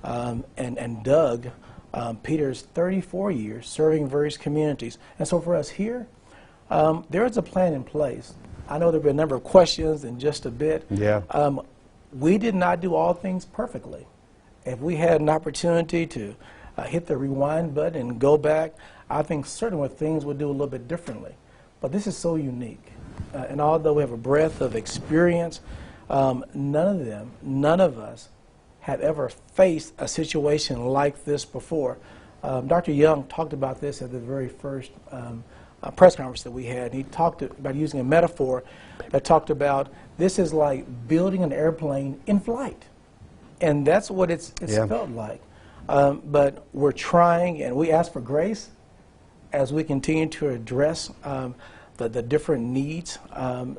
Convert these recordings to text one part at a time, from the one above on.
and Doug Peters 34 years serving various communities. And so for us here, there is a plan in place. I know there have been a number of questions in just a bit. Yeah. We did not do all things perfectly. If we had an opportunity to hit the rewind button and go back, I think certainly things would do a little bit differently. But this is so unique. And although we have a breadth of experience, none of us had ever faced a situation like this before. Dr. Young talked about this at the very first press conference that we had. He talked about using a metaphor that talked about this is like building an airplane in flight. And that's what it's felt like. But we're trying, and we ask for grace as we continue to address the different needs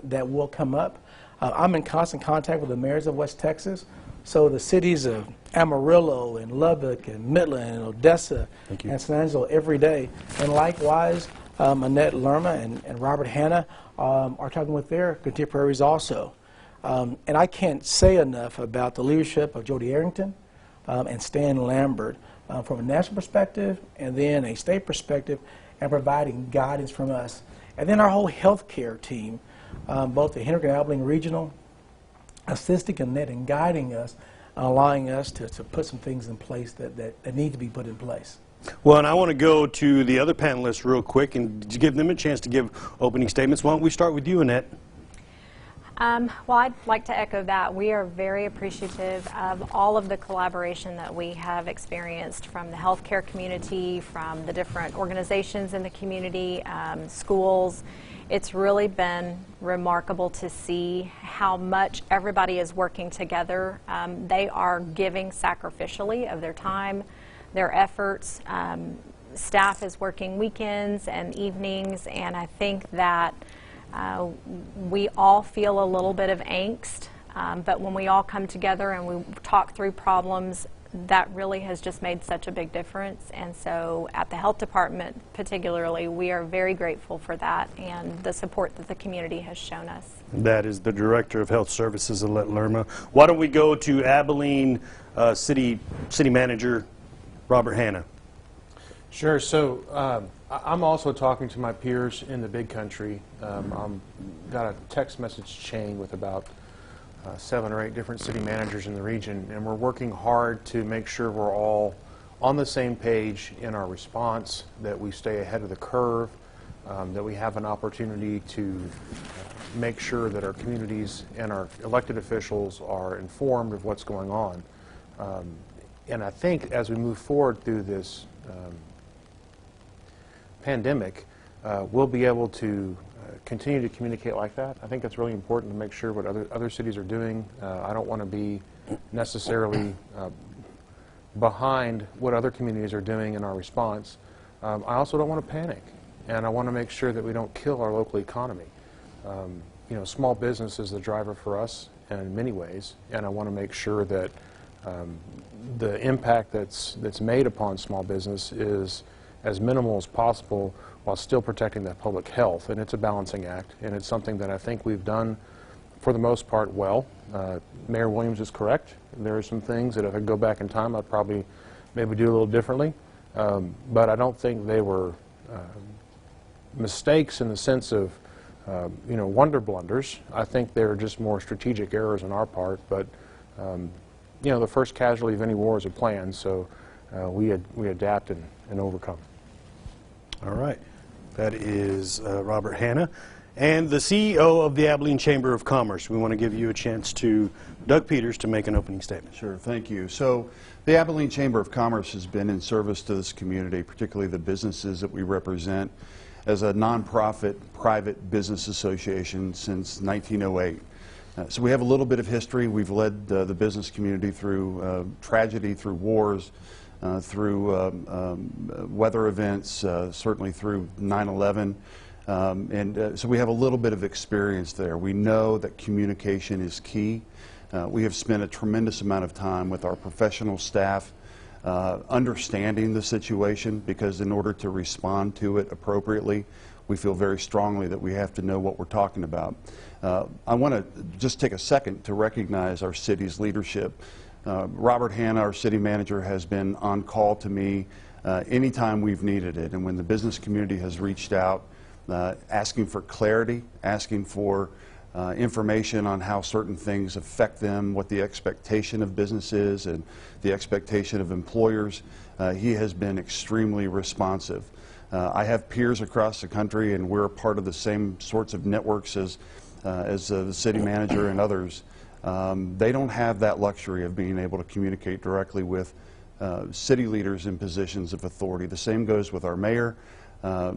that will come up. I'm in constant contact with the mayors of West Texas. So the cities of Amarillo and Lubbock and Midland and Odessa and San Angelo every day. And likewise, Annette Lerma and Robert Hanna are talking with their contemporaries also. And I can't say enough about the leadership of Jody Arrington and Stan Lambert from a national perspective and then a state perspective and providing guidance from us. And then our whole healthcare team, both the Henrico and Abilene Regional, assisting Annette and guiding us, allowing us to put some things in place that need to be put in place. Well, and I want to go to the other panelists real quick and give them a chance to give opening statements. Why don't we start with you, Annette? Well, I'd like to echo that. We are very appreciative of all of the collaboration that we have experienced from the healthcare community, from the different organizations in the community, schools. It's really been remarkable to see how much everybody is working together. They are giving sacrificially of their time, their efforts. Staff is working weekends and evenings, and I think that we all feel a little bit of angst, but when we all come together and we talk through problems, that really has just made such a big difference. And so at the health department particularly, we are very grateful for that and the support that the community has shown us. That is the Director of Health Services, Annette Lerma. Why don't we go to Abilene City Manager Robert Hanna. Sure. So I'm also talking to my peers in the big country. I've got a text message chain with about 7 or 8 different city managers in the region, and we're working hard to make sure we're all on the same page in our response, that we stay ahead of the curve, that we have an opportunity to make sure that our communities and our elected officials are informed of what's going on. And I think as we move forward through this pandemic, we'll be able to continue to communicate like that. I think it's really important to make sure what other cities are doing. I don't want to be necessarily behind what other communities are doing in our response. I also don't want to panic, and I want to make sure that we don't kill our local economy. You know, small business is the driver for us in many ways, and I want to make sure that the impact that's made upon small business is as minimal as possible while still protecting that public health. And it's a balancing act, and it's something that I think we've done for the most part well. Mayor Williams is correct. There are some things that if I go back in time I'd probably maybe do a little differently, but I don't think they were mistakes in the sense of you know, wonder blunders. I think they're just more strategic errors on our part, but you know, the first casualty of any war is a plan, so we adapt and overcome. All right. That is Robert Hanna. And the CEO of the Abilene Chamber of Commerce. We want to give you a chance to, Doug Peters, to make an opening statement. Sure, thank you. So the Abilene Chamber of Commerce has been in service to this community, particularly the businesses that we represent, as a nonprofit private business association since 1908. So we have a little bit of history. We've led the business community through tragedy, through wars, through weather events, certainly through 9/11. So we have a little bit of experience there. We know that communication is key. We have spent a tremendous amount of time with our professional staff understanding the situation, because in order to respond to it appropriately, we feel very strongly that we have to know what we're talking about. I want to just take a second to recognize our city's leadership. Robert Hanna, our city manager, has been on call to me anytime we've needed it. And when the business community has reached out, asking for clarity, asking for information on how certain things affect them, what the expectation of business is, and the expectation of employers, he has been extremely responsive. I have peers across the country, and we're a part of the same sorts of networks as the city manager and others. They don't have that luxury of being able to communicate directly with city leaders in positions of authority. The same goes with our mayor.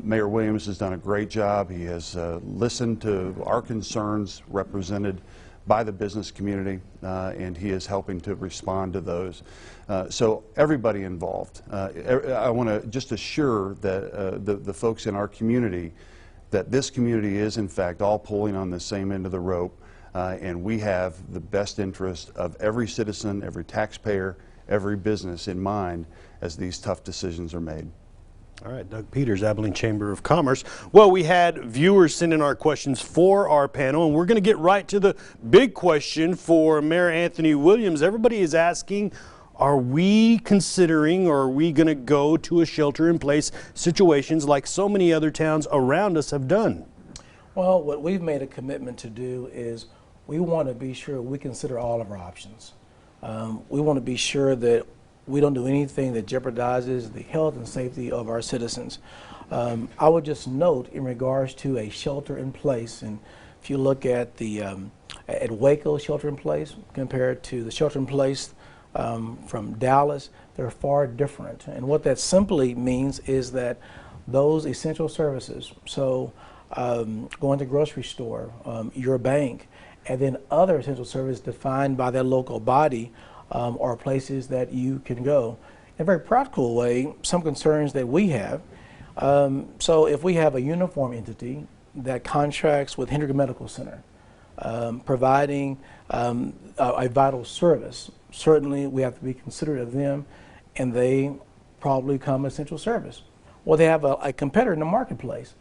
Mayor Williams has done a great job. He has listened to our concerns represented by the business community, and he is helping to respond to those. So everybody involved. I want to just assure that the folks in our community that this community is in fact all pulling on the same end of the rope, and we have the best interest of every citizen, every taxpayer, every business in mind as these tough decisions are made. All right, Doug Peters, Abilene Chamber of Commerce. Well, we had viewers send in our questions for our panel, and we're going to get right to the big question for Mayor Anthony Williams. Everybody is asking, are we considering, or are we going to go to a shelter-in-place situations like so many other towns around us have done? Well, what we've made a commitment to do is we want to be sure we consider all of our options. We want to be sure that we don't do anything that jeopardizes the health and safety of our citizens. I would just note in regards to a shelter in place, and if you look at the at Waco shelter in place compared to the shelter in place from Dallas, they're far different. And what that simply means is that those essential services, so going to grocery store, your bank, and then other essential services defined by that local body, are places that you can go. In a very practical way, some concerns that we have. So if we have a uniform entity that contracts with Hendrick Medical Center, providing a vital service, certainly we have to be considerate of them, and they probably come essential service. Well, they have a competitor in the marketplace.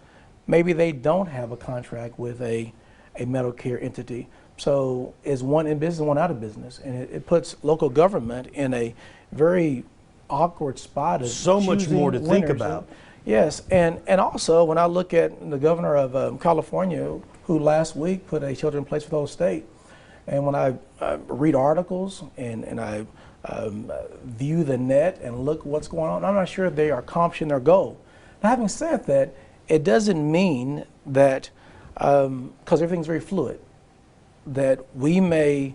Maybe they don't have a contract with a Medicare entity. So is one in business, one out of business, and it puts local government in a very awkward spot of so much more to think about. Yes, and also when I look at the governor of California, who last week put a shelter in place for the whole state, and when I read articles and I view the net and look what's going on, I'm not sure they are accomplishing their goal. Now, having said that, it doesn't mean that, because everything's very fluid, that we may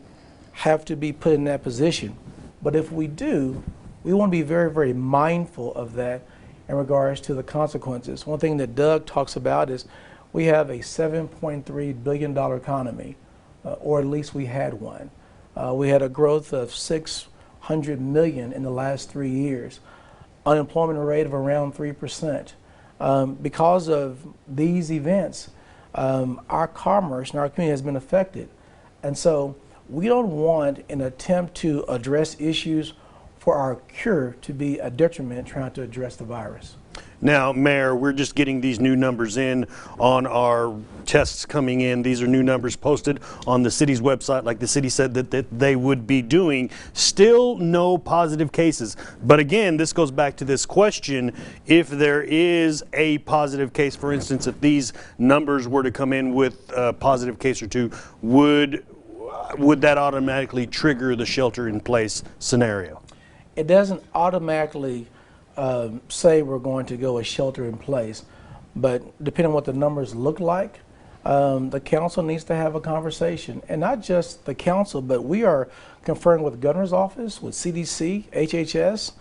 have to be put in that position. But if we do, we want to be very, very mindful of that in regards to the consequences. One thing that Doug talks about is we have a $7.3 billion economy, or at least we had one. We had a growth of 600 million in the last 3 years, unemployment rate of around 3%. Because of these events, our commerce and our community has been affected. And so we don't want an attempt to address issues for our cure to be a detriment trying to address the virus. Now, Mayor, we're just getting these new numbers in on our tests coming in. These are new numbers posted on the city's website, like the city said that they would be doing. Still no positive cases. But again, this goes back to this question, if there is a positive case, for instance, if these numbers were to come in with a positive case or two, would that automatically trigger the shelter-in-place scenario? It doesn't automatically say we're going to go a shelter in place, but depending on what the numbers look like, the council needs to have a conversation. And not just the council, but we are conferring with the governor's office, with CDC, HHS,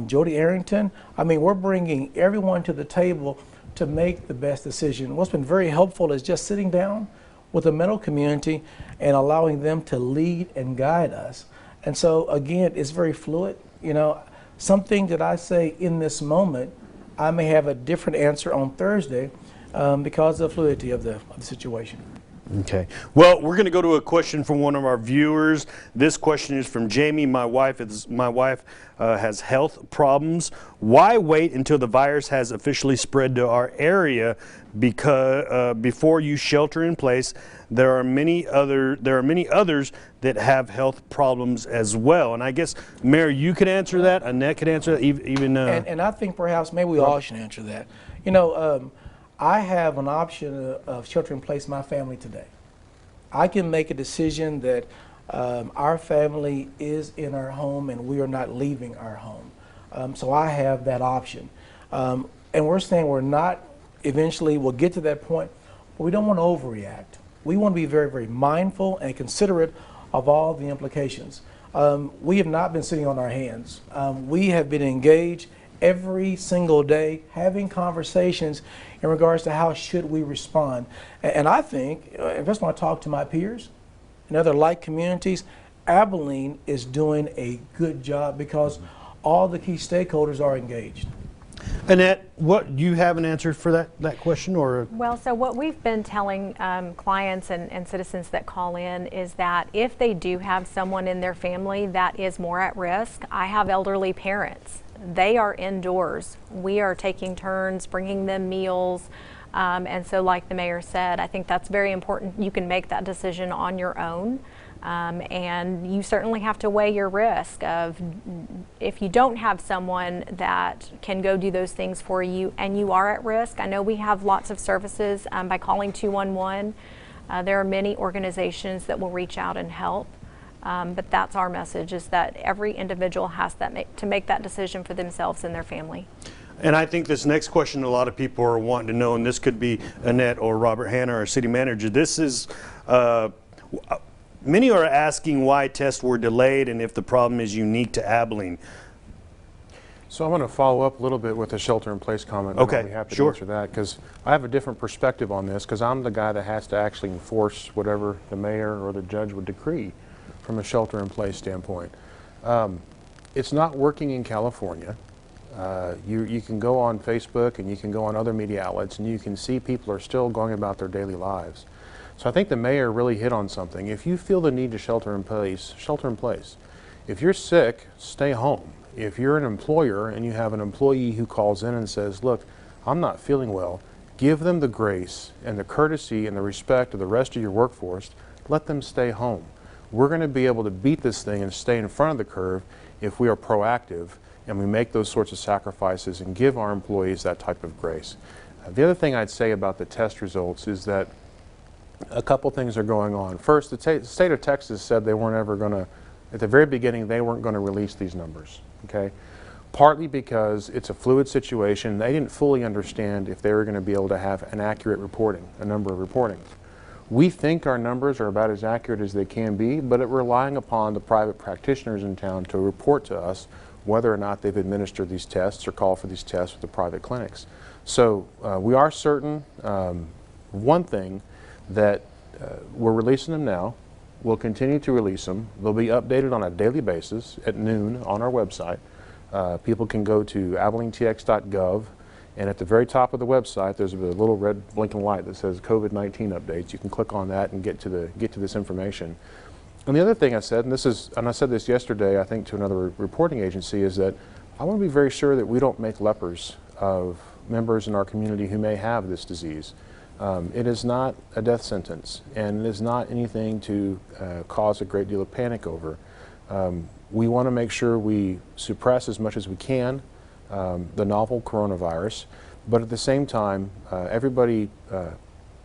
Jody Arrington. I mean, we're bringing everyone to the table to make the best decision. What's been very helpful is just sitting down with the medical community and allowing them to lead and guide us. And so again, it's very fluid. You know, something that I say in this moment, I may have a different answer on Thursday because of the fluidity of the situation. Okay. Well, we're going to go to a question from one of our viewers. This question is from Jamie. My wife has health problems. Why wait until the virus has officially spread to our area? Because before you shelter in place, there are many others that have health problems as well. And I guess, Mayor, you could answer that. Annette could answer that. Even and I think perhaps maybe we all should answer that. You know, I have an option of sheltering in place my family today. I can make a decision that our family is in our home and we are not leaving our home. So I have that option. And we're saying we're not, eventually we'll get to that point, but we don't want to overreact. We want to be very, very mindful and considerate of all the implications. We have not been sitting on our hands. We have been engaged every single day having conversations in regards to how should we respond. And I think, if I want to talk to my peers in other like communities, Abilene is doing a good job because all the key stakeholders are engaged. Annette, what you have an answer for that question, or? Well, so what we've been telling clients and citizens that call in is that if they do have someone in their family that is more at risk, I have elderly parents. They are indoors. We are taking turns bringing them meals. And so like the mayor said, I think that's very important. You can make that decision on your own. And you certainly have to weigh your risk of if you don't have someone that can go do those things for you and you are at risk. I know we have lots of services by calling 211. There are many organizations that will reach out and help. But that's our message, is that every individual has to make that decision for themselves and their family. And I think this next question a lot of people are wanting to know, and this could be Annette or Robert Hanna, our city manager. This is, many are asking why tests were delayed and if the problem is unique to Abilene. So I'm going to follow up a little bit with a shelter-in-place comment. Okay, I'll be happy sure. to answer that, because I have a different perspective on this, because I'm the guy that has to actually enforce whatever the mayor or the judge would decree from a shelter-in-place standpoint. It's not working in California. You can go on Facebook and you can go on other media outlets and you can see people are still going about their daily lives. So I think the mayor really hit on something. If you feel the need to shelter in place, shelter in place. If you're sick, stay home. If you're an employer and you have an employee who calls in and says, look, I'm not feeling well, give them the grace and the courtesy and the respect of the rest of your workforce. Let them stay home. We're going to be able to beat this thing and stay in front of the curve if we are proactive and we make those sorts of sacrifices and give our employees that type of grace. The other thing I'd say about the test results is that a couple things are going on. First, the state of Texas said they weren't ever going to, at the very beginning, they weren't going to release these numbers. Okay? Partly because it's a fluid situation. They didn't fully understand if they were going to be able to have an accurate reporting, a number of reportings. We think our numbers are about as accurate as they can be, but it's relying upon the private practitioners in town to report to us whether or not they've administered these tests or called for these tests with the private clinics. So we are certain, one thing, that we're releasing them now. We'll continue to release them. They'll be updated on a daily basis at noon on our website. People can go to abilenetx.gov. And at the very top of the website, there's a little red blinking light that says COVID-19 updates. You can click on that and get to this information. And the other thing I said, and I said this yesterday, I think, to another reporting agency, is that I want to be very sure that we don't make lepers of members in our community who may have this disease. It is not a death sentence, and it is not anything to cause a great deal of panic over. We want to make sure we suppress as much as we can the novel coronavirus, but at the same time, everybody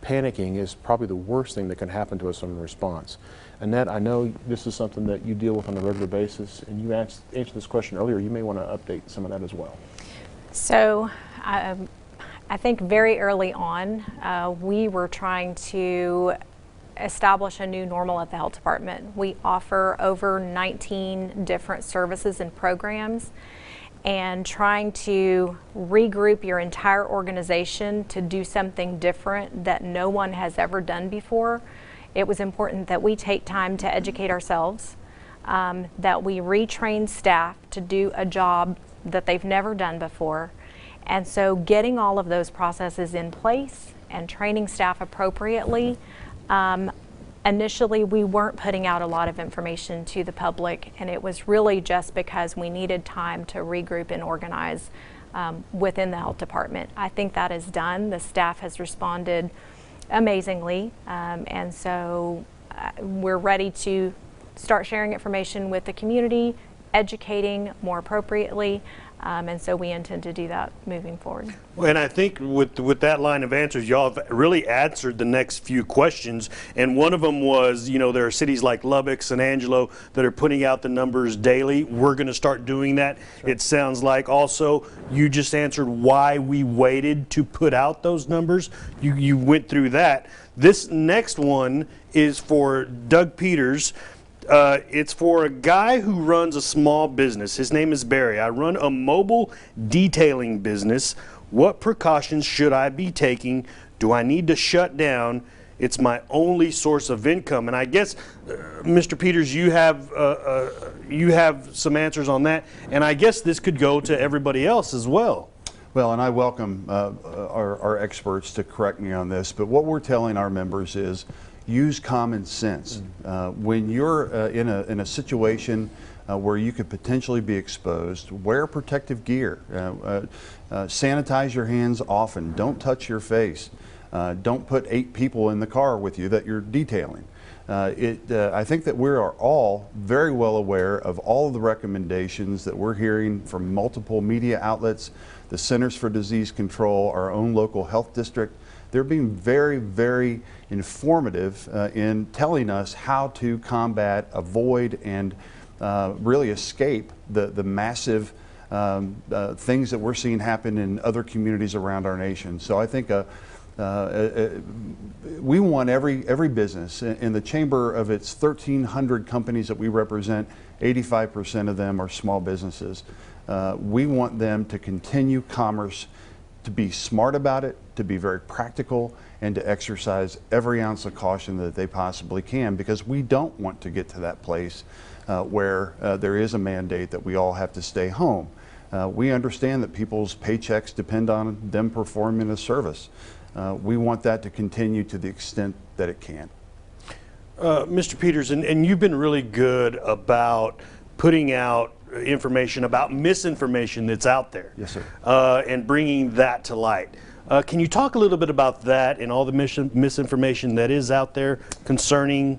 panicking is probably the worst thing that can happen to us in response. Annette, I know this is something that you deal with on a regular basis, and you answered this question earlier. You may want to update some of that as well. So I think very early on, we were trying to establish a new normal at the health department. We offer over 19 different services and programs, and trying to regroup your entire organization to do something different that no one has ever done before. It was important that we take time to educate ourselves, that we retrain staff to do a job that they've never done before. And so getting all of those processes in place and training staff appropriately Initially, we weren't putting out a lot of information to the public, and it was really just because we needed time to regroup and organize within the health department. I think that is done. The staff has responded amazingly, and so we're ready to start sharing information with the community, educating more appropriately, and so we intend to do that moving forward. Well, and I think with that line of answers, y'all have really answered the next few questions. And one of them was, you know, there are cities like Lubbock, San Angelo that are putting out the numbers daily. We're going to start doing that. Sure. It sounds like also you just answered why we waited to put out those numbers. You went through that. This next one is for Doug Peters. It's for a guy who runs a small business. His name is Barry. I run a mobile detailing business. What precautions should I be taking? Do I need to shut down? It's my only source of income. And I guess, Mr. Peters, you have some answers on that. And I guess this could go to everybody else as well. Well, and I welcome our experts to correct me on this, but what we're telling our members is use common sense. When you're in a situation where you could potentially be exposed, wear protective gear. Sanitize your hands often. Don't touch your face. Don't put 8 people in the car with you that you're detailing. I think that we are all very well aware of all of the recommendations that we're hearing from multiple media outlets, the Centers for Disease Control, our own local health district. They're being very, very informative in telling us how to combat, avoid, and really escape the massive things that we're seeing happen in other communities around our nation. So I think we want every business in the chamber of its 1,300 companies that we represent. 85% of them are small businesses. We want them to continue commerce, to be smart about it, to be very practical, and to exercise every ounce of caution that they possibly can, because we don't want to get to that place where there is a mandate that we all have to stay home. We understand that people's paychecks depend on them performing a service. We want that to continue to the extent that it can. Mr. Peters, and you've been really good about putting out information about misinformation that's out there. Yes, sir. And bringing that to light. Can you talk a little bit about that and all the misinformation that is out there concerning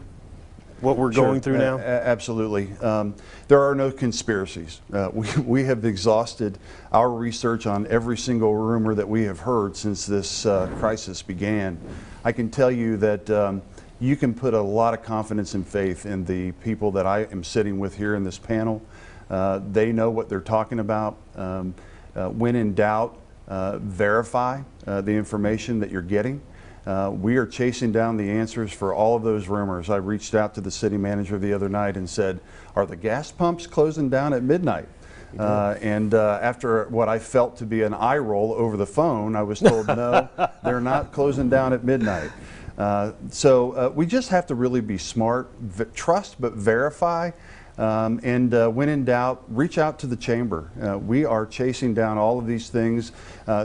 what we're going through now? Absolutely. There are no conspiracies. We have exhausted our research on every single rumor that we have heard since this crisis began. I can tell you that you can put a lot of confidence and faith in the people that I am sitting with here in this panel. They know what they're talking about. When in doubt, verify the information that you're getting. We are chasing down the answers for all of those rumors. I reached out to the city manager the other night and said, are the gas pumps closing down at midnight? After what I felt to be an eye roll over the phone, I was told, no, they're not closing down at midnight. So we just have to really be smart, trust but verify. When in doubt, reach out to the chamber. We are chasing down all of these things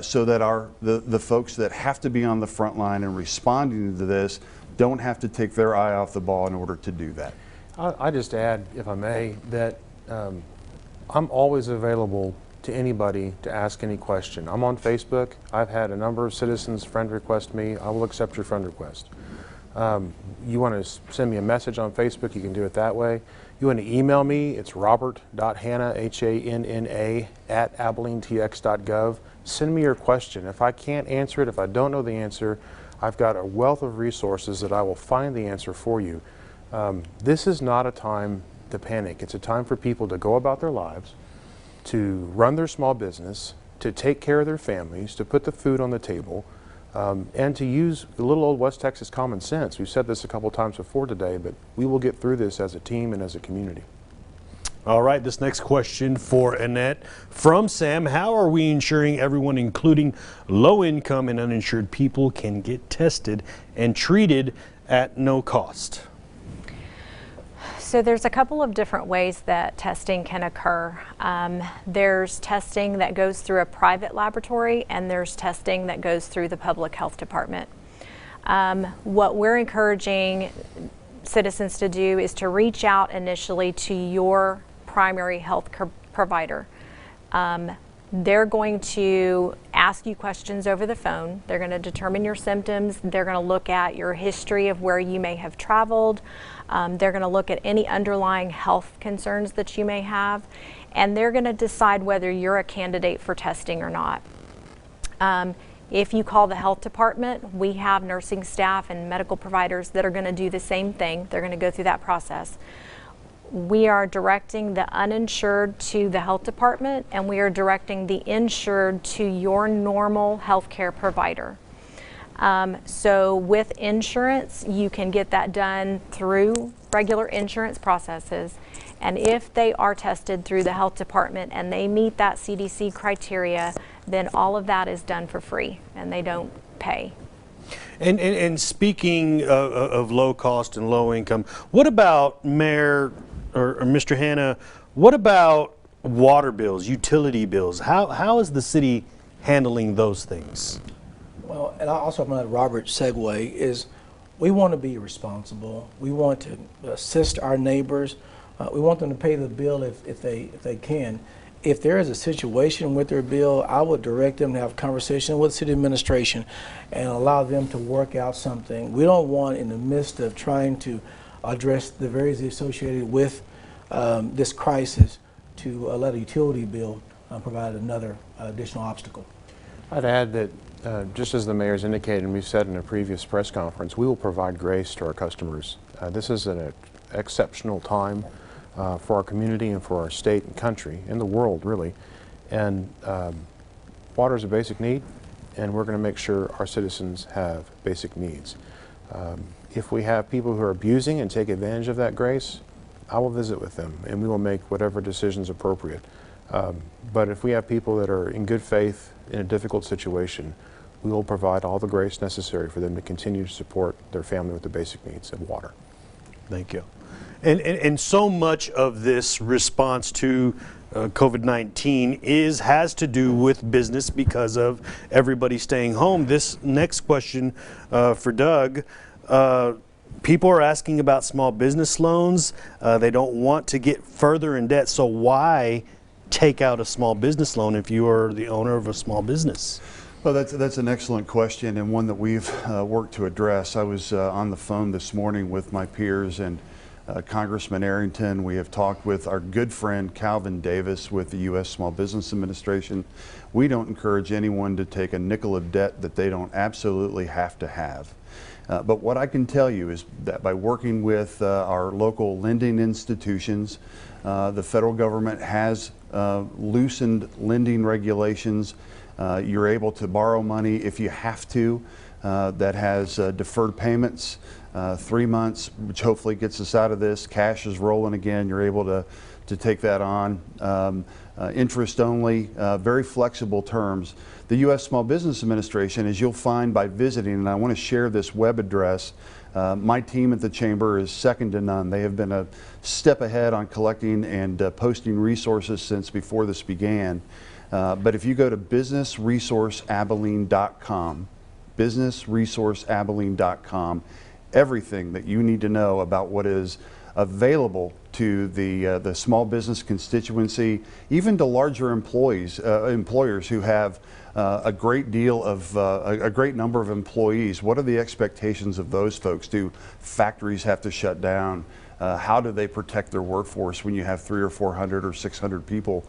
so that the folks that have to be on the front line and responding to this don't have to take their eye off the ball in order to do that. I just add, if I may, that I'm always available to anybody to ask any question. I'm on Facebook. I've had a number of citizens friend request me. I will accept your friend request. You want to send me a message on Facebook, you can do it that way. You want to email me, it's robert.hanna, H-A-N-N-A, @abilenetx.gov. Send me your question. If I can't answer it, if I don't know the answer, I've got a wealth of resources that I will find the answer for you. This is not a time to panic. It's a time for people to go about their lives, to run their small business, to take care of their families, to put the food on the table, and to use the little old West Texas common sense. We've said this a couple times before today, but we will get through this as a team and as a community. All right, this next question for Annette from Sam. How are we ensuring everyone, including low-income and uninsured people, can get tested and treated at no cost? So there's a couple of different ways that testing can occur. There's testing that goes through a private laboratory, and there's testing that goes through the public health department. What we're encouraging citizens to do is to reach out initially to your primary health provider. They're going to ask you questions over the phone. They're going to determine your symptoms. They're going to look at your history of where you may have traveled. They're going to look at any underlying health concerns that you may have, and they're going to decide whether you're a candidate for testing or not. If you call the health department, we have nursing staff and medical providers that are going to do the same thing. They're going to go through that process. We are directing the uninsured to the health department, and we are directing the insured to your normal healthcare provider. So with insurance, you can get that done through regular insurance processes. And if they are tested through the health department and they meet that CDC criteria, then all of that is done for free and they don't pay. And speaking of low cost and low income, what about Mayor or Mr. Hanna, what about water bills, utility bills? How is the city handling those things? Well, and I also want to let Robert segue, is we want to be responsible. We want to assist our neighbors. We want them to pay the bill if they can. If there is a situation with their bill, I would direct them to have a conversation with city administration and allow them to work out something. We don't want, in the midst of trying to address the various associated with this crisis, to let a utility bill provide another additional obstacle. I'd add that just as the mayor's indicated and we've said in a previous press conference, we will provide grace to our customers. This is an exceptional time for our community and for our state and country and the world, really. And water is a basic need, and we're going to make sure our citizens have basic needs. If we have people who are abusing and take advantage of that grace, I will visit with them and we will make whatever decisions appropriate. But if we have people that are in good faith in a difficult situation, we will provide all the grace necessary for them to continue to support their family with the basic needs of water. Thank you. And so much of this response to COVID-19 has to do with business because of everybody staying home. This next question for Doug, people are asking about small business loans. They don't want to get further in debt, so why take out a small business loan if you are the owner of a small business? Well, that's an excellent question and one that we've worked to address. I was on the phone this morning with my peers and Congressman Arrington. We have talked with our good friend Calvin Davis with the U.S. Small Business Administration. We don't encourage anyone to take a nickel of debt that they don't absolutely have to have. But what I can tell you is that by working with our local lending institutions, the federal government has loosened lending regulations. You're able to borrow money if you have to. That has deferred payments, 3 months, which hopefully gets us out of this. Cash is rolling again. You're able to take that on. Interest only, very flexible terms. The U.S. Small Business Administration, as you'll find by visiting, and I want to share this web address, my team at the Chamber is second to none. They have been a step ahead on collecting and posting resources since before this began. But if you go to businessresourceabilene.com, businessresourceabilene.com, everything that you need to know about what is available to the small business constituency, even to larger employers who have a great deal of a great number of employees. What are the expectations of those folks? Do factories have to shut down? How do they protect their workforce when you have 300 or 400 or 600 people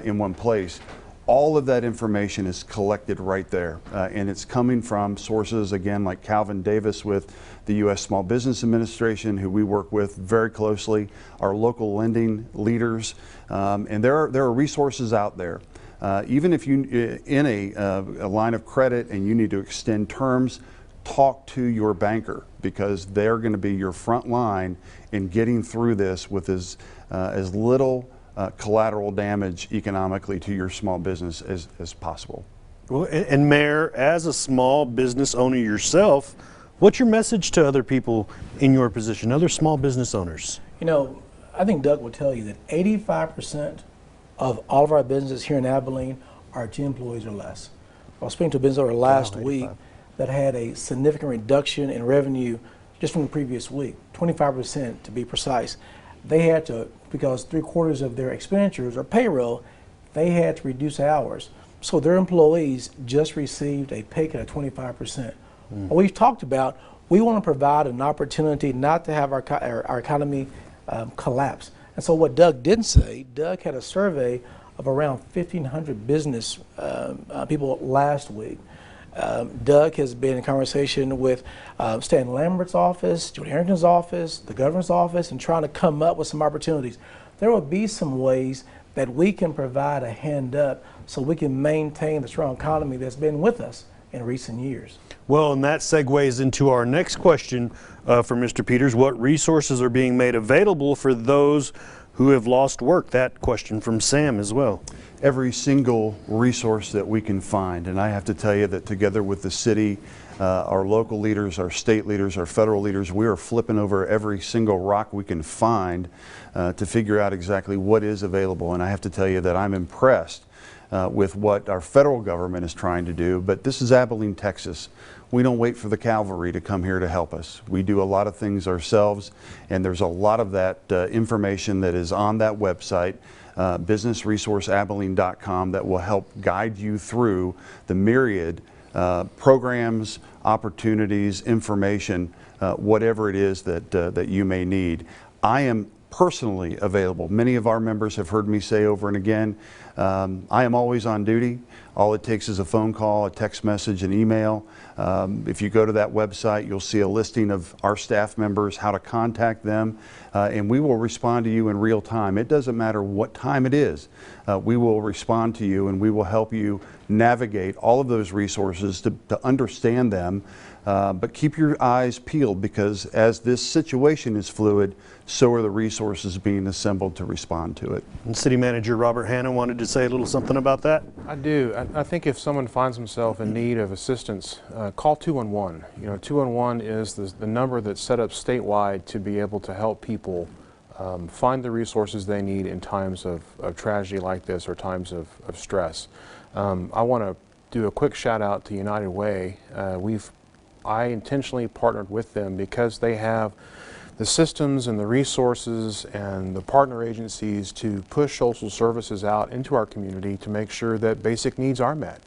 in one place? All of that information is collected right there, and it's coming from sources, again, like Calvin Davis with the U.S. Small Business Administration, who we work with very closely, our local lending leaders, and there are resources out there. Even if you in a line of credit and you need to extend terms, talk to your banker, because they're going to be your front line in getting through this with as little collateral damage economically to your small business as possible. Well, and Mayor, as a small business owner yourself, what's your message to other people in your position, other small business owners? You know, I think Doug will tell you that 85% of all of our businesses here in Abilene are 2 employees or less. I was speaking to a business owner last week that had a significant reduction in revenue just from the previous week, 25% to be precise. They had to, because 3/4 of their expenditures are payroll, they had to reduce hours. So their employees just received a pay cut of 25%. What we've talked about, we want to provide an opportunity not to have our economy collapse. And so what Doug didn't say, Doug had a survey of around 1,500 business people last week. Doug has been in conversation with Stan Lambert's office, Judy Harrington's office, the governor's office, and trying to come up with some opportunities. There will be some ways that we can provide a hand up so we can maintain the strong economy that's been with us in recent years. Well, and that segues into our next question for Mr. Peters. What resources are being made available for those who have lost work? That question from Sam as well. Every single resource that we can find, and I have to tell you that together with the city, our local leaders, our state leaders, our federal leaders, we are flipping over every single rock we can find to figure out exactly what is available. And I have to tell you that I'm impressed with what our federal government is trying to do, but this is Abilene, Texas. We don't wait for the cavalry to come here to help us. We do a lot of things ourselves, and there's a lot of that information that is on that website, businessresourceabilene.com, that will help guide you through the myriad programs, opportunities, information, whatever it is that you may need. I am personally available. Many of our members have heard me say over and again, I am always on duty. All it takes is a phone call, a text message, an email. If you go to that website, you'll see a listing of our staff members, how to contact them, and we will respond to you in real time. It doesn't matter what time it is. We will respond to you, and we will help you navigate all of those resources to understand them. But keep your eyes peeled, because as this situation is fluid, so are the resources being assembled to respond to it. And City Manager Robert Hanna wanted to say a little something about that. I do. I think if someone finds himself in need of assistance, call 211. You know, 211 is the number that's set up statewide to be able to help people find the resources they need in times of tragedy like this or times of stress. I want to do a quick shout out to United Way. I intentionally partnered with them because they have the systems and the resources and the partner agencies to push social services out into our community to make sure that basic needs are met.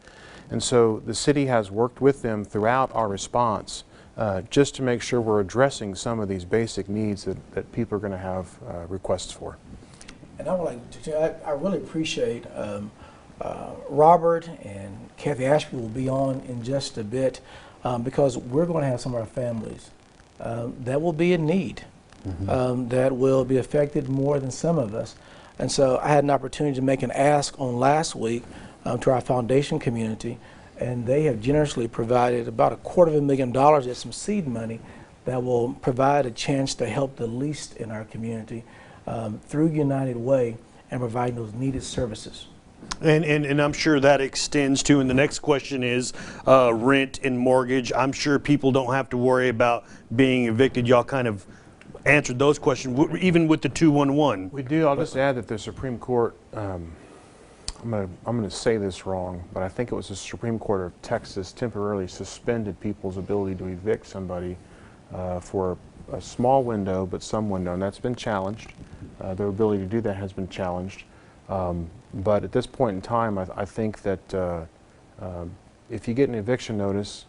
And so the city has worked with them throughout our response just to make sure we're addressing some of these basic needs that people are going to have requests for. And I would like to, I really appreciate Robert and Kathy Ashby will be on in just a bit because we're going to have some of our families that will be in need, that will be affected more than some of us. And so I had an opportunity to make an ask on last week to our foundation community, and they have generously provided about $250,000 as some seed money that will provide a chance to help the least in our community through United Way and providing those needed services. And I'm sure that extends to, and the next question is rent and mortgage. I'm sure people don't have to worry about being evicted. Y'all kind of answered those questions, even with the 211. We do. I'll just add that the Supreme Court, I'm going to say this wrong, but I think it was the Supreme Court of Texas temporarily suspended people's ability to evict somebody for a small window, but some window, and that's been challenged. Their ability to do that has been challenged. But at this point in time, I think that if you get an eviction notice,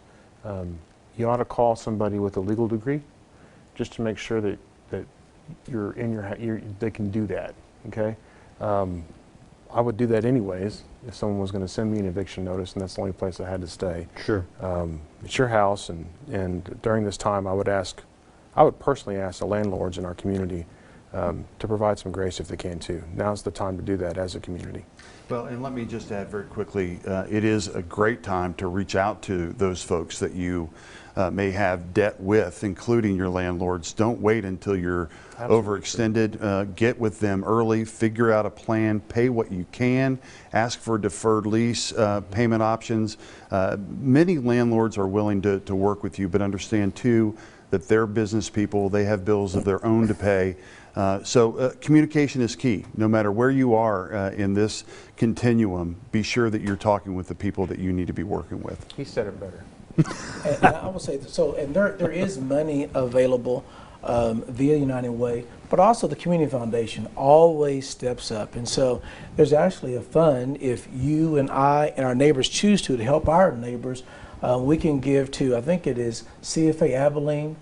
you ought to call somebody with a legal degree just to make sure that you're in they can do that, okay? I would do that anyways if someone was going to send me an eviction notice and that's the only place I had to stay. Sure. It's your house, and during this time I would personally ask the landlords in our community to provide some grace if they can too. Now's the time to do that as a community. Well, and let me just add very quickly, it is a great time to reach out to those folks that you may have debt with, including your landlords. Don't wait until you're overextended. Get with them early, figure out a plan, pay what you can, ask for deferred lease payment options. Many landlords are willing to work with you, but understand too that they're business people, they have bills of their own to pay. So communication is key. No matter where you are in this continuum, be sure that you're talking with the people that you need to be working with. He said it better. And I will say that, so, and there is money available via United Way, but also the Community Foundation always steps up. And so there's actually a fund, if you and I and our neighbors choose to help our neighbors, we can give to, I think it is CFA Abilene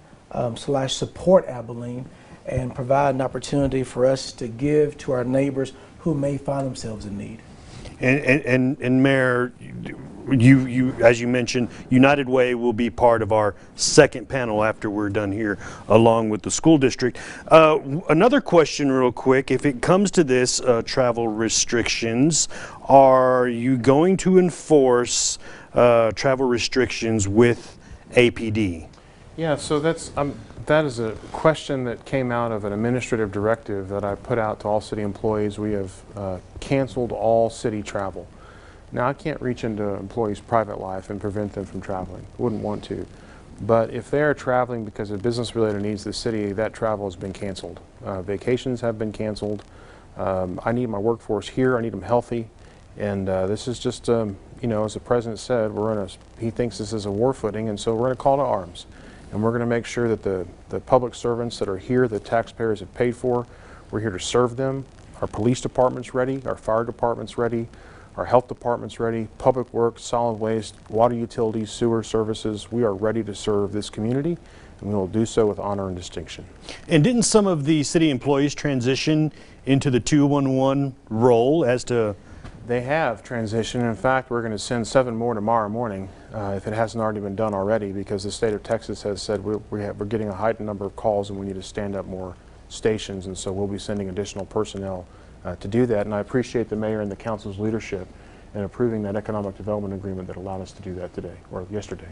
/ Support Abilene, and provide an opportunity for us to give to our neighbors who may find themselves in need. And Mayor, you as you mentioned, United Way will be part of our second panel after we're done here, along with the school district. Another question real quick, if it comes to this travel restrictions, are you going to enforce travel restrictions with APD? Yeah, so that is a question that came out of an administrative directive that I put out to all city employees. We have canceled all city travel. Now, I can't reach into employees' private life and prevent them from traveling. Wouldn't want to. But if they are traveling because of business-related needs of the city, that travel has been canceled. Vacations have been canceled. I need my workforce here. I need them healthy. And this is just, you know, as the president said, he thinks this is a war footing, and so we're going to call to arms. And we're going to make sure that the public servants that are here, the taxpayers have paid for, we're here to serve them. Our police department's ready, our fire department's ready, our health department's ready, public works, solid waste, water utilities, sewer services. We are ready to serve this community, and we will do so with honor and distinction. And didn't some of the city employees transition into the 211 role as to... They have transitioned. In fact, we're going to send 7 more tomorrow morning, if it hasn't already been done already, because the state of Texas has said we're getting a heightened number of calls and we need to stand up more stations, and so we'll be sending additional personnel to do that. And I appreciate the mayor and the council's leadership in approving that economic development agreement that allowed us to do that today, or yesterday.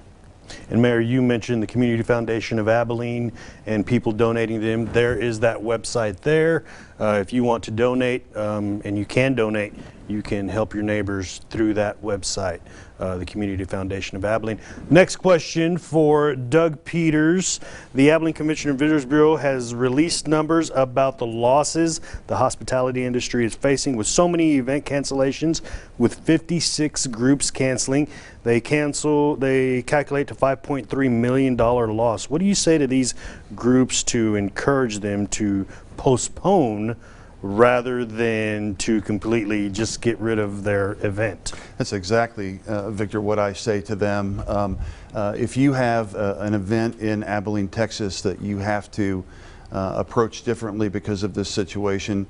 And Mayor, you mentioned the Community Foundation of Abilene and people donating to them. There is that website there. If you want to donate, and you can donate, you can help your neighbors through that website, the Community Foundation of Abilene. Next question for Doug Peters. The Abilene Convention and Visitors Bureau has released numbers about the losses the hospitality industry is facing with so many event cancellations, with 56 groups canceling. They calculate to $5.3 million loss. What do you say to these groups to encourage them to postpone rather than to completely just get rid of their event? That's exactly, Victor, what I say to them. If you have an event in Abilene, Texas that you have to approach differently because of this situation,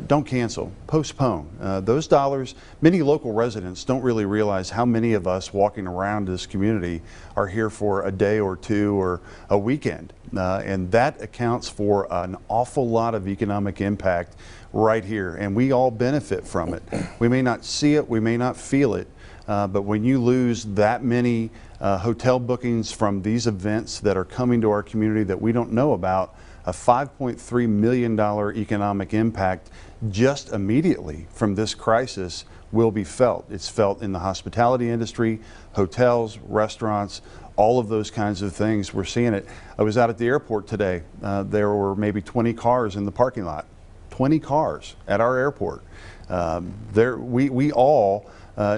don't cancel, postpone. Those dollars, many local residents don't really realize how many of us walking around this community are here for a day or two or a weekend. And that accounts for an awful lot of economic impact right here, and we all benefit from it. We may not see it, we may not feel it, but when you lose that many hotel bookings from these events that are coming to our community that we don't know about, a $5.3 million economic impact just immediately from this crisis will be felt. It's felt in the hospitality industry, hotels, restaurants, all of those kinds of things. We're seeing it. I was out at the airport today. There were maybe 20 cars in the parking lot. 20 cars at our airport. We all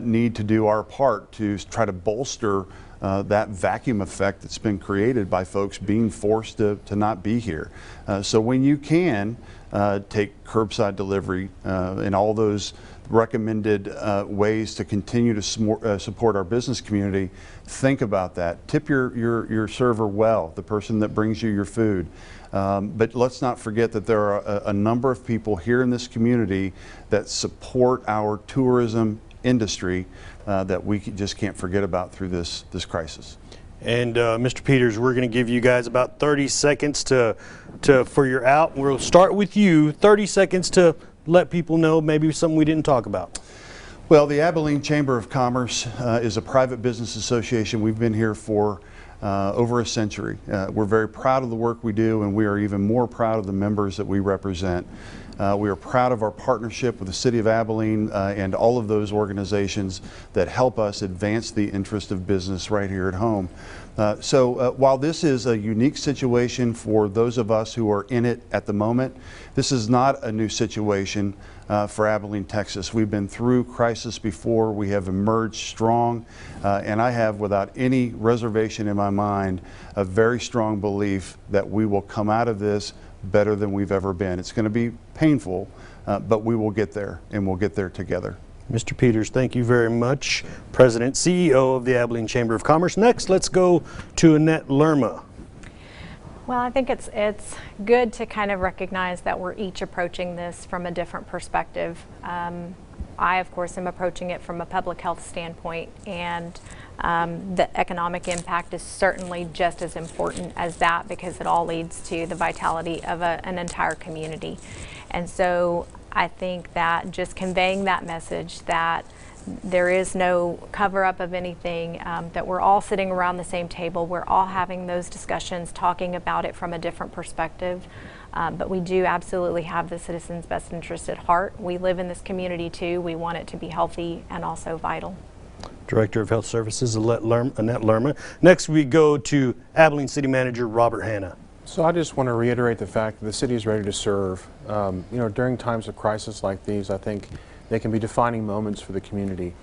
need to do our part to try to bolster that vacuum effect that's been created by folks being forced to not be here. So when you can take curbside delivery and all those recommended ways to continue to support our business community, think about that. Tip your server well, the person that brings you your food. But let's not forget that there are a number of people here in this community that support our tourism industry that we just can't forget about through this crisis. And Mr. Peters, we're going to give you guys about 30 seconds for your out. We'll start with you. 30 seconds to let people know maybe something we didn't talk about. Well, the Abilene Chamber of Commerce is a private business association. We've been here for over a century. We're very proud of the work we do, and we are even more proud of the members that we represent. We are proud of our partnership with the City of Abilene and all of those organizations that help us advance the interest of business right here at home. While this is a unique situation for those of us who are in it at the moment, this is not a new situation for Abilene, Texas. We've been through crisis before. We have emerged strong, and I have, without any reservation in my mind, a very strong belief that we will come out of this better than we've ever been. It's going to be painful, but we will get there, and we'll get there together. Mr. Peters, thank you very much. President, CEO of the Abilene Chamber of Commerce. Next, let's go to Annette Lerma. Well, I think it's good to kind of recognize that we're each approaching this from a different perspective. I, of course, am approaching it from a public health standpoint, and the economic impact is certainly just as important as that, because it all leads to the vitality of an entire community. And so I think that just conveying that message that there is no cover-up of anything, that we're all sitting around the same table, we're all having those discussions, talking about it from a different perspective. But we do absolutely have the citizens' best interest at heart. We live in this community too. We want it to be healthy and also vital. Director of Health Services, Annette Lerma. Next, we go to Abilene City Manager Robert Hanna. So I just want to reiterate the fact that the city is ready to serve. You know, during times of crisis like these, I think they can be defining moments for the community.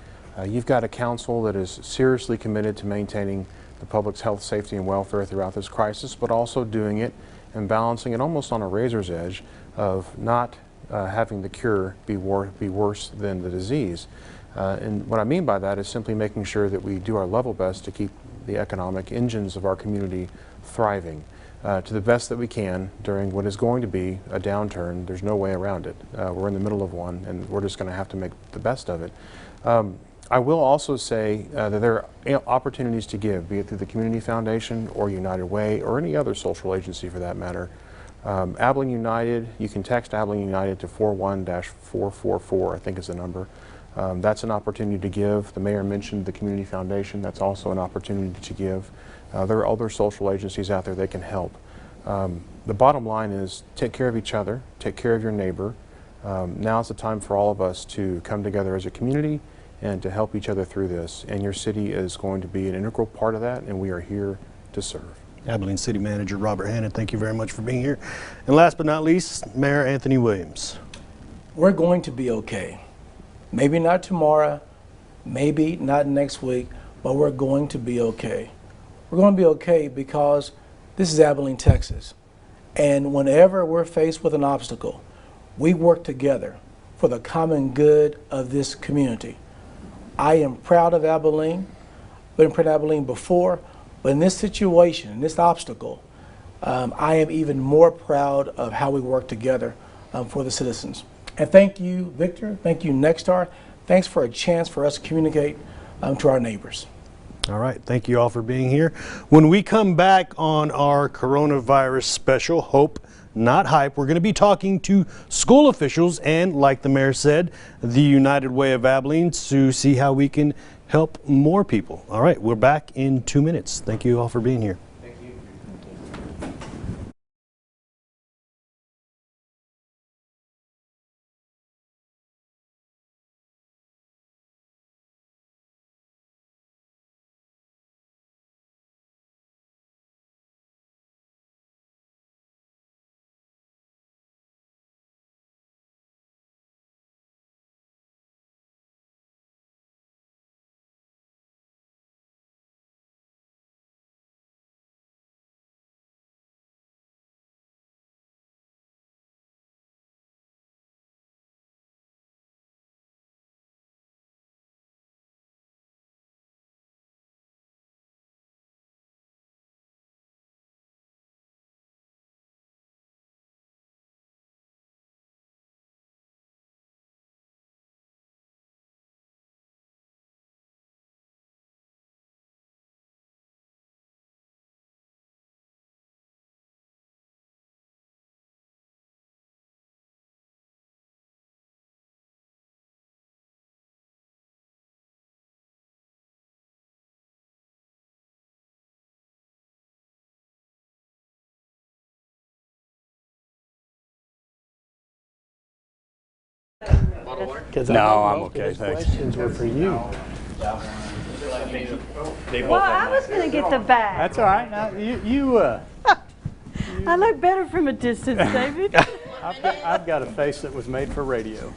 You've got a council that is seriously committed to maintaining the public's health, safety, and welfare throughout this crisis, but also doing it and balancing it almost on a razor's edge of not having the cure be worse than the disease. And what I mean by that is simply making sure that we do our level best to keep the economic engines of our community thriving to the best that we can during what is going to be a downturn. There's no way around it. We're in the middle of one, and we're just going to have to make the best of it. I will also say that there are opportunities to give, be it through the Community Foundation or United Way or any other social agency for that matter. Abilene United, you can text Abilene United to 41-444, I think is the number. That's an opportunity to give. The mayor mentioned the Community Foundation. That's also an opportunity to give. There are other social agencies out there that can help. The bottom line is take care of each other, take care of your neighbor. Now's the time for all of us to come together as a community and to help each other through this. And your city is going to be an integral part of that, and we are here to serve. Abilene City Manager Robert Hanna, thank you very much for being here. And last but not least, Mayor Anthony Williams. We're going to be okay. Maybe not tomorrow, maybe not next week, but we're going to be okay. We're going to be okay because this is Abilene, Texas. And whenever we're faced with an obstacle, we work together for the common good of this community. I am proud of Abilene. Been proud of Abilene before, but in this situation, in this obstacle, I am even more proud of how we work together for the citizens. And thank you, Victor. Thank you, Nexstar. Thanks for a chance for us to communicate to our neighbors. All right, thank you all for being here. When we come back on our coronavirus special, Hope Not Hype, we're going to be talking to school officials and, like the mayor said, the United Way of Abilene to see how we can help more people. All right, we're back in 2 minutes. Thank you all for being here. Because I No, know I'm most of okay, his thanks. questions were for you. Well, I was going to get the bag. That's all right. Now, I look better from a distance, David. I've got a face that was made for radio.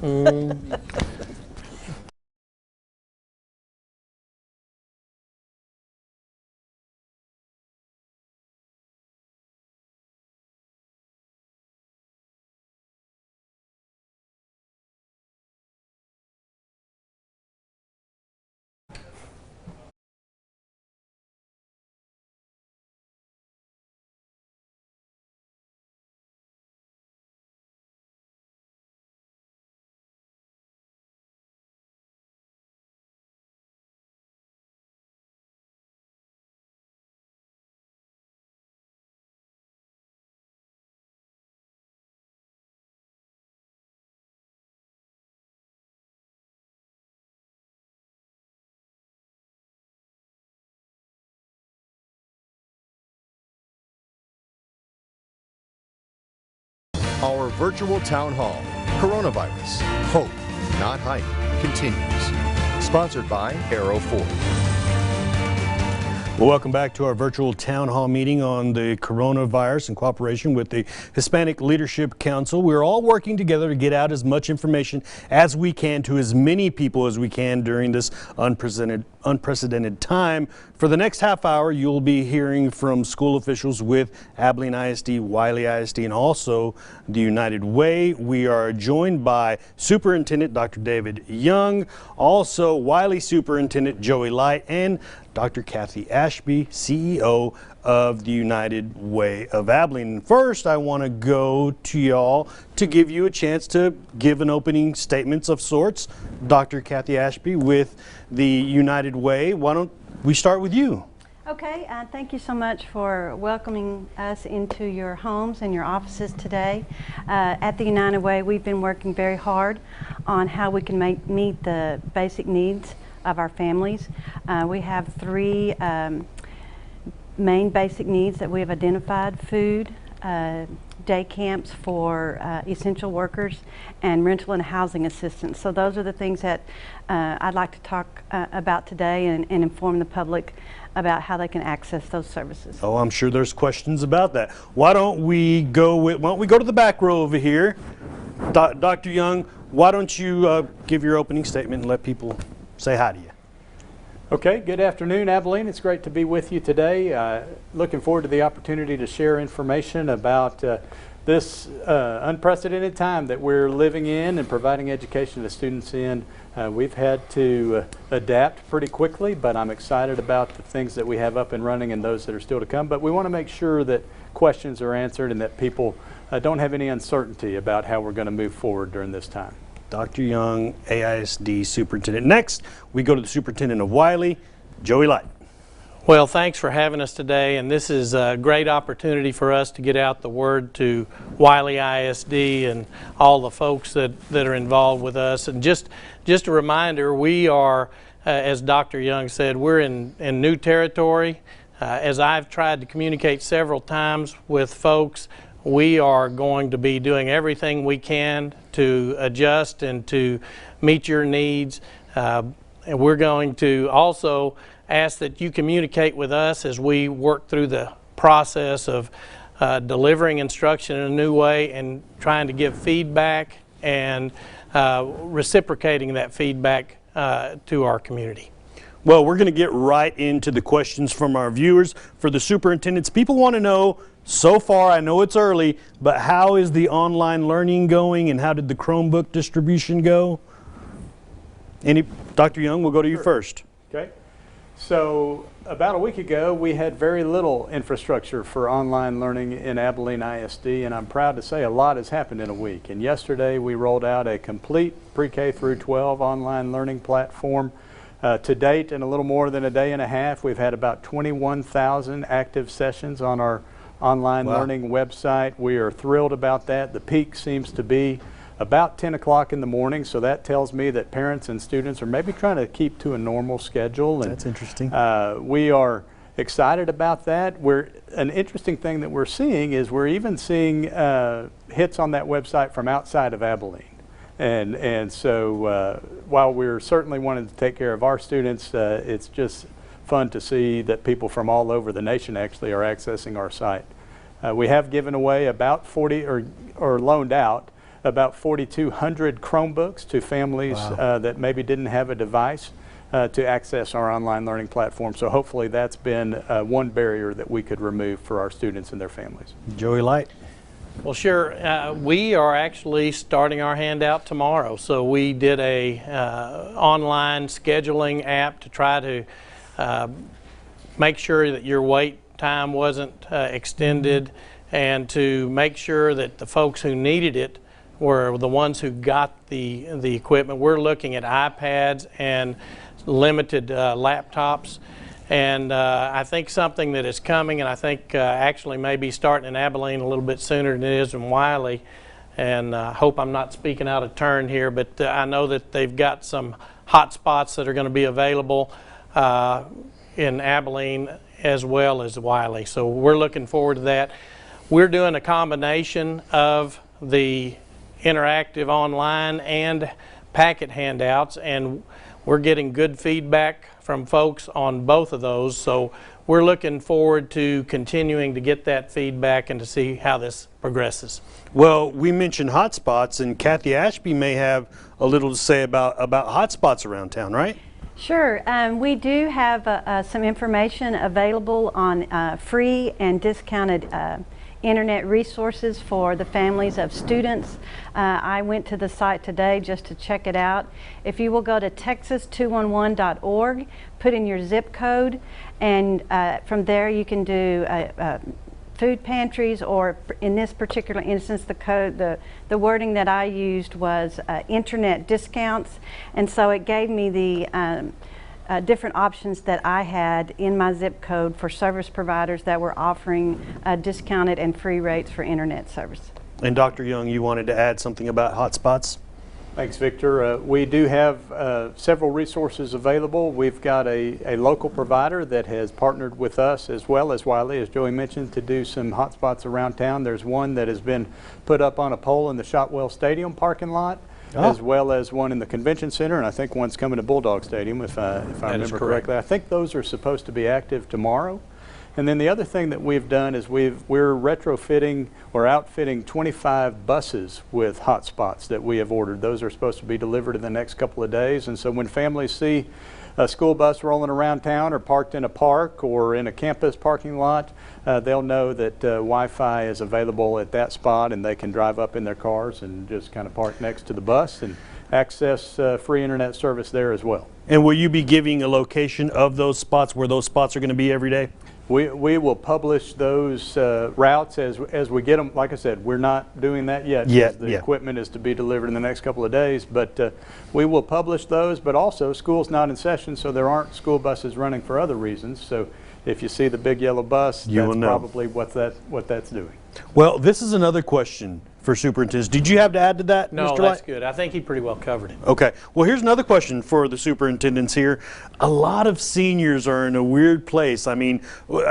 Our virtual town hall, Coronavirus, Hope, Not Hype, continues. Sponsored by Arrow Ford. Well, welcome back to our virtual town hall meeting on the coronavirus in cooperation with the Hispanic Leadership Council. We're all working together to get out as much information as we can to as many people as we can during this unprecedented time. For the next half hour, you'll be hearing from school officials with Abilene ISD, Wiley ISD, and also the United Way. We are joined by Superintendent Dr. David Young, also Wiley Superintendent Joey Light, and Dr. Kathy Ashby, CEO of the United Way of Abilene. First, I want to go to y'all to give you a chance to give an opening statements of sorts. Dr. Kathy Ashby with the United Way. Why don't we start with you? Okay, thank you so much for welcoming us into your homes and your offices today. At the United Way, we've been working very hard on how we can meet the basic needs of our families. We have three main basic needs that we have identified: food, day camps for essential workers, and rental and housing assistance. So those are the things that I'd like to talk about today and inform the public about how they can access those services. Oh, I'm sure there's questions about that. Why don't we go to the back row over here? Dr. Young, why don't you give your opening statement and let people say hi to you? Okay, good afternoon, Abilene. It's great to be with you today. Looking forward to the opportunity to share information about this unprecedented time that we're living in and providing education to students in. We've had to adapt pretty quickly, but I'm excited about the things that we have up and running and those that are still to come. But we want to make sure that questions are answered and that people don't have any uncertainty about how we're going to move forward during this time. Dr. Young, AISD Superintendent. Next, we go to the Superintendent of Wiley, Joey Light. Well, thanks for having us today, and this is a great opportunity for us to get out the word to Wiley ISD and all the folks that are involved with us. And just a reminder, we are, as Dr. Young said, we're in new territory. As I've tried to communicate several times with folks, we are going to be doing everything we can to adjust and to meet your needs. And we're going to also ask that you communicate with us as we work through the process of delivering instruction in a new way and trying to give feedback and reciprocating that feedback to our community. Well, we're going to get right into the questions from our viewers. For the superintendents, people want to know, so far, I know it's early, but how is the online learning going and how did the Chromebook distribution go? Dr. Young, we'll go to you first. Okay. So about a week ago, we had very little infrastructure for online learning in Abilene ISD, and I'm proud to say a lot has happened in a week. And yesterday, we rolled out a complete pre-K through 12 online learning platform. To date, in a little more than a day and a half, we've had about 21,000 active sessions on our online learning website. We are thrilled about that. The peak seems to be about 10 o'clock in the morning, so that tells me that parents and students are maybe trying to keep to a normal schedule. And that's interesting. We are excited about that. An interesting thing that we're seeing is we're even seeing hits on that website from outside of Abilene. And so while we're certainly wanting to take care of our students, it's just fun to see that people from all over the nation actually are accessing our site. We have given away about 40 or loaned out about 4,200 Chromebooks to families that maybe didn't have a device to access our online learning platform. So hopefully that's been one barrier that we could remove for our students and their families. Joey Light. Well, sure. We are actually starting our handout tomorrow. So we did a online scheduling app to try to make sure that your wait time wasn't extended, and to make sure that the folks who needed it were the ones who got the equipment. We're looking at iPads and limited laptops. And I think something that is coming, and I think actually maybe starting in Abilene a little bit sooner than it is in Wiley, and I hope I'm not speaking out of turn here, but I know that they've got some hot spots that are going to be available in Abilene as well as Wiley. So we're looking forward to that. We're doing a combination of the interactive online and packet handouts, and we're getting good feedback from folks on both of those. So we're looking forward to continuing to get that feedback and to see how this progresses. Well, we mentioned hotspots, and Kathy Ashby may have a little to say about hotspots around town, right? Sure. We do have some information available on free and discounted internet resources for the families of students. I went to the site today just to check it out. If you will go to texas211.org, put in your zip code, and from there you can do food pantries, or in this particular instance, the wording that I used was internet discounts, and so it gave me the different options that I had in my zip code for service providers that were offering discounted and free rates for internet service. And Dr. Young, you wanted to add something about hotspots? Thanks, Victor. We do have several resources available. We've got a local provider that has partnered with us as well as Wiley, as Joey mentioned, to do some hotspots around town. There's one that has been put up on a pole in the Shotwell Stadium parking lot, as well as one in the convention center, and I think one's coming to Bulldog Stadium, if I remember correctly. I think those are supposed to be active tomorrow. And then the other thing that we've done is we're retrofitting or outfitting 25 buses with hotspots that we have ordered. Those are supposed to be delivered in the next couple of days. And so when families see a school bus rolling around town or parked in a park or in a campus parking lot, they'll know that Wi-Fi is available at that spot, and they can drive up in their cars and just kind of park next to the bus and access free internet service there as well. And will you be giving a location of those spots, where those spots are going to be every day? We will publish those routes as we get them. Like I said, we're not doing that yet. The equipment is to be delivered in the next couple of days, but we will publish those. But also, school's not in session, so there aren't school buses running for other reasons. So if you see the big yellow bus, that's probably what that's doing. Well, this is another question for superintendents. Did you have to add to that, No, Mr. that's Light? good. I think he pretty well covered it. Okay. Well, here's another question for the superintendents here. A lot of seniors are in a weird place. I mean,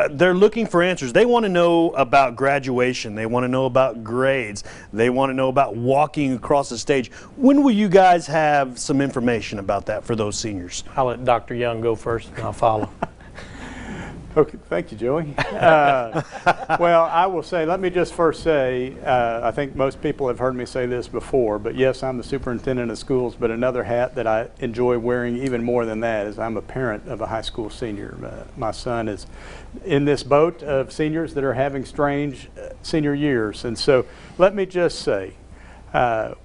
they're looking for answers. They want to know about graduation. They want to know about grades. They want to know about walking across the stage. When will you guys have some information about that for those seniors? I'll let Dr. Young go first, and I'll follow. Okay, thank you, Joey. Well, I will say, let me just first say, I think most people have heard me say this before, but yes, I'm the superintendent of schools, but another hat that I enjoy wearing even more than that is I'm a parent of a high school senior. My son is in this boat of seniors that are having strange senior years, and so let me just say,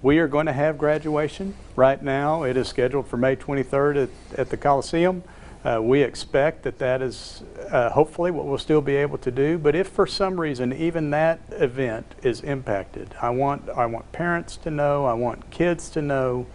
we are going to have graduation right now. It is scheduled for May 23rd at the Coliseum. We expect that is hopefully what we'll still be able to do, but if for some reason even that event is impacted, I want parents to know, I want kids to know,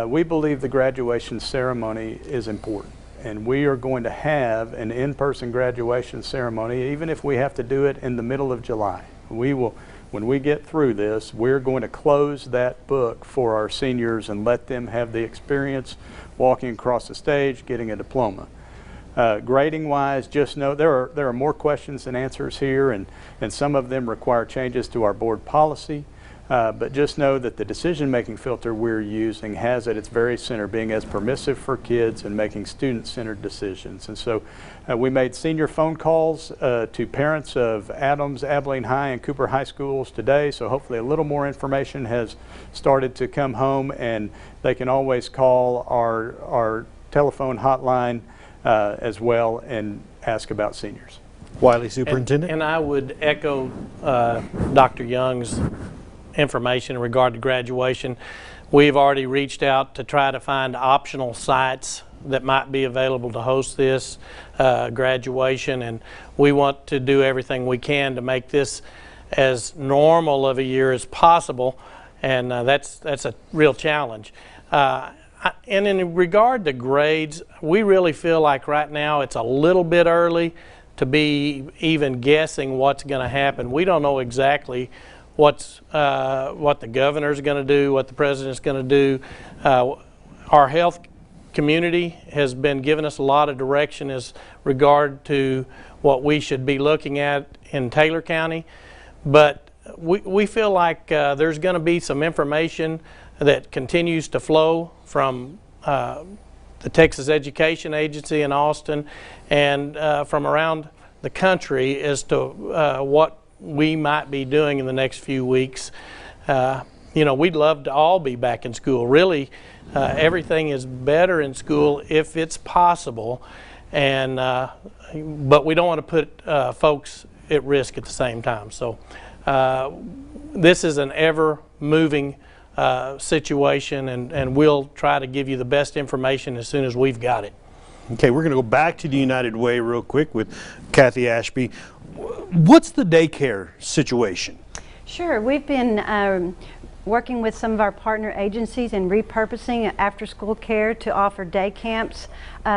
we believe the graduation ceremony is important, and we are going to have an in-person graduation ceremony, even if we have to do it in the middle of July. We will, when we get through this, we're going to close that book for our seniors and let them have the experience walking across the stage, getting a diploma. Grading wise, just know there are more questions than answers here, and some of them require changes to our board policy. But just know that the decision-making filter we're using has at its very center being as permissive for kids and making student-centered decisions. And so we made senior phone calls to parents of Adams, Abilene High, and Cooper High schools today, so hopefully a little more information has started to come home, and they can always call our telephone hotline as well and ask about seniors. Wiley, Superintendent? And I would echo Dr. Young's information in regard to graduation. We've already reached out to try to find optional sites that might be available to host this graduation, and we want to do everything we can to make this as normal of a year as possible, and that's a real challenge. And in regard to grades, we really feel like right now it's a little bit early to be even guessing what's going to happen. We don't know exactly what the governor's going to do, what the president's going to do. Our health community has been giving us a lot of direction as regard to what we should be looking at in Taylor County, but we feel like there's going to be some information that continues to flow from the Texas Education Agency in Austin and from around the country as to what we might be doing in the next few weeks. You know, we'd love to all be back in school. Really, everything is better in school if it's possible, and but we don't want to put folks at risk at the same time. So this is an ever-moving situation, and we'll try to give you the best information as soon as we've got it. Okay, we're going to go back to the United Way real quick with Kathy Ashby. What's the daycare situation? Sure. We've been working with some of our partner agencies in repurposing after-school care to offer day camps.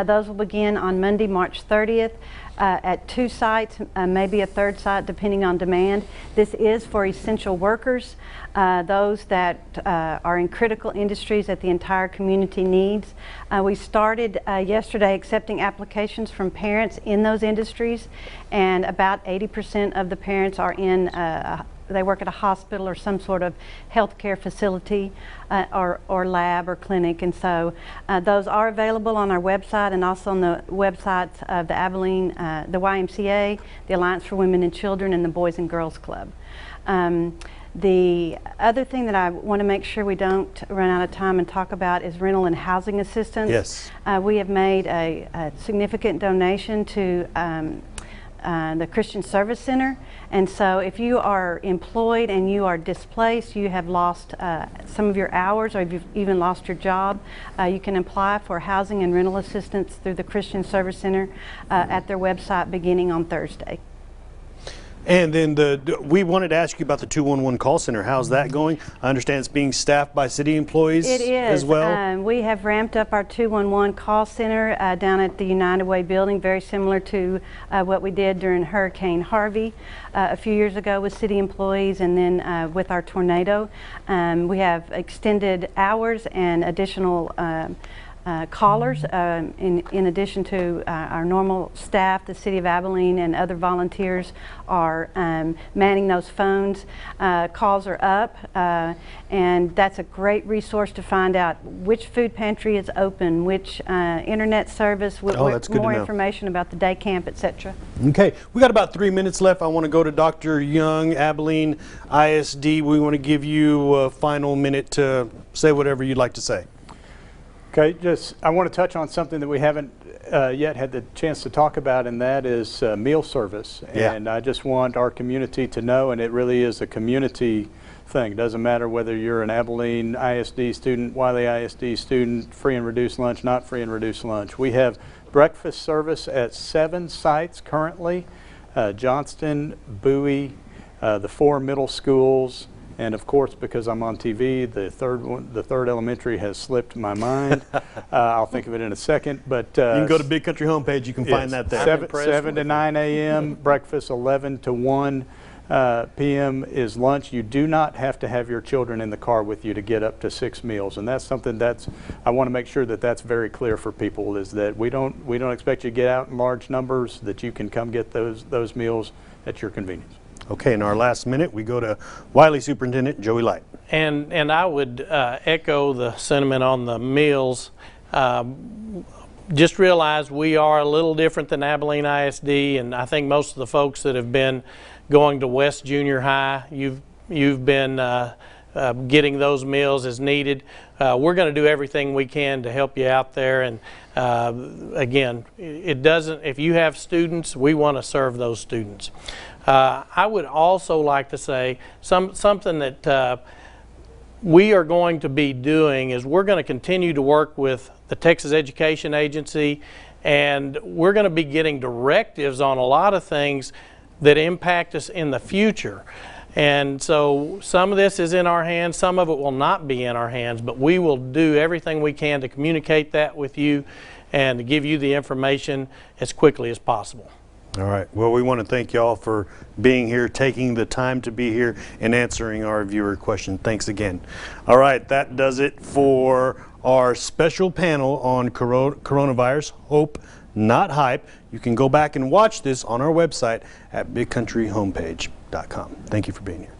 Those will begin on Monday, March 30th at 2 sites, maybe a 3rd site depending on demand. This is for essential workers, those that are in critical industries that the entire community needs. We started yesterday accepting applications from parents in those industries, and about 80% of the parents are in they work at a hospital or some sort of healthcare facility or lab or clinic, and so those are available on our website and also on the websites of the Abilene, the YMCA, the Alliance for Women and Children, and the Boys and Girls Club. The other thing that I want to make sure we don't run out of time and talk about is rental and housing assistance. Yes. We have made a significant donation to the Christian Service Center, and so if you are employed and you are displaced, you have lost some of your hours, or if you've even lost your job, you can apply for housing and rental assistance through the Christian Service Center at their website beginning on Thursday. And then we wanted to ask you about the 211 call center. How's that going? I understand it's being staffed by city employees as well. We have ramped up our 211 call center down at the United Way building, very similar to what we did during Hurricane Harvey a few years ago with city employees, and then with our tornado. We have extended hours and additional callers in addition to our normal staff. The City of Abilene and other volunteers are manning those phones. Calls are up, and that's a great resource to find out which food pantry is open, which internet service, more information about the day camp, etc. Okay, we got about 3 minutes left. I want to go to Dr. Young, Abilene ISD. We want to give you a final minute to say whatever you'd like to say. Okay, I want to touch on something that we haven't yet had the chance to talk about, and that is meal service. Yeah. And I just want our community to know, and it really is a community thing. It doesn't matter whether you're an Abilene ISD student, Wiley ISD student, free and reduced lunch, not free and reduced lunch. We have breakfast service at 7 sites currently, Johnston, Bowie, the 4 middle schools, and of course, because I'm on TV, the third elementary has slipped my mind. I'll think of it in a second. But you can go to Big Country homepage. You can find that there. 7 to 9 a.m. breakfast, 11 to 1 p.m. is lunch. You do not have to have your children in the car with you to get up to 6 meals, and that's something I want to make sure that that's very clear for people. Is that we don't expect you to get out in large numbers. That you can come get those meals at your convenience. Okay, in our last minute, we go to Wiley Superintendent Joey Light. And I would echo the sentiment on the meals. Just realize we are a little different than Abilene ISD, and I think most of the folks that have been going to West Junior High, you've been getting those meals as needed. We're going to do everything we can to help you out there, and again, it doesn't, if you have students, we want to serve those students. I would also like to say something that we are going to be doing is we're going to continue to work with the Texas Education Agency, and we're going to be getting directives on a lot of things that impact us in the future. And so some of this is in our hands, some of it will not be in our hands, but we will do everything we can to communicate that with you and to give you the information as quickly as possible. All right. Well, we want to thank y'all for being here, taking the time to be here, and answering our viewer question. Thanks again. All right. That does it for our special panel on coronavirus, hope, not hype. You can go back and watch this on our website at bigcountryhomepage.com. Thank you for being here.